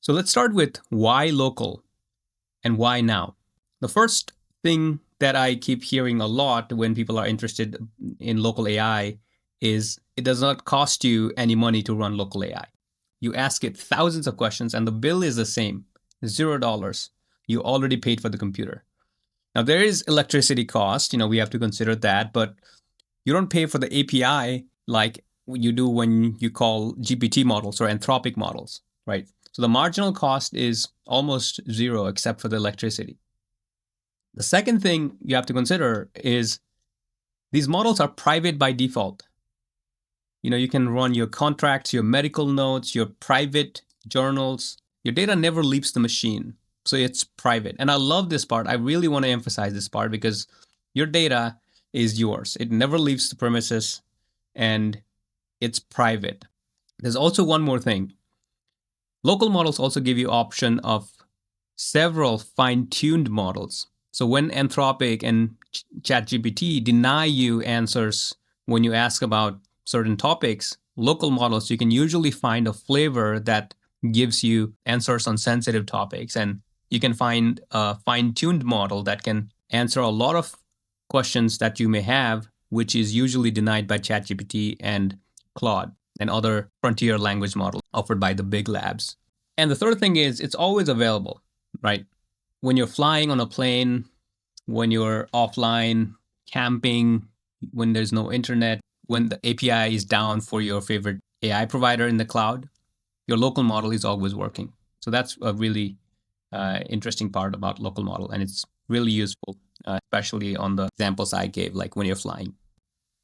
So let's start with why local and why now. The first thing that I keep hearing a lot when people are interested in local AI is it does not cost you any money to run local AI. You ask it thousands of questions and the bill is the same, $0. You already paid for the computer. Now there is electricity cost, we have to consider that, but you don't pay for the API like you do when you call GPT models or Anthropic models, right? So the marginal cost is almost zero except for the electricity. The second thing you have to consider is these models are private by default. You can run your contracts, your medical notes, your private journals. Your data never leaves the machine. So it's private. And I love this part. I really want to emphasize this part because your data is yours. It never leaves the premises and it's private. There's also one more thing. Local models also give you option of several fine-tuned models. So when Anthropic and ChatGPT deny you answers when you ask about certain topics, local models, you can usually find a flavor that gives you answers on sensitive topics. And you can find a fine-tuned model that can answer a lot of questions that you may have, which is usually denied by ChatGPT and Claude and other frontier language models offered by the big labs. And the third thing is it's always available, right? When you're flying on a plane, when you're offline, camping, when there's no internet, when the API is down for your favorite AI provider in the cloud, your local model is always working. So that's a really interesting part about local model, and it's really useful, especially on the examples I gave, like when you're flying.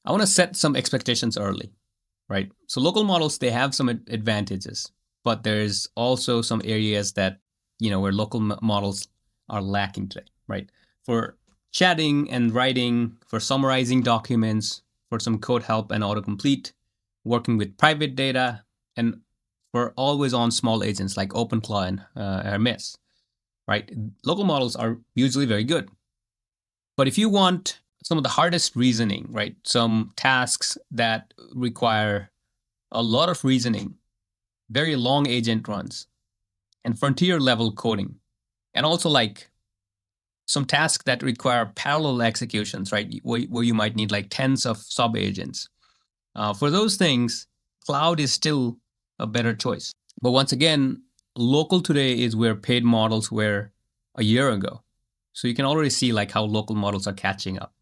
I want to set some expectations early, right? So local models, they have some advantages, but there's also some areas that, where local models are lacking today, right? For chatting and writing, for summarizing documents, for some code help and autocomplete, working with private data, and for always on small agents like OpenClaw and Hermes, right? Local models are usually very good. But if you want some of the hardest reasoning, right? Some tasks that require a lot of reasoning, very long agent runs, and frontier level coding, and also like some tasks that require parallel executions, right? Where you might need like tens of sub agents. For those things, cloud is still a better choice. But once again, local today is where paid models were a year ago. So you can already see like how local models are catching up.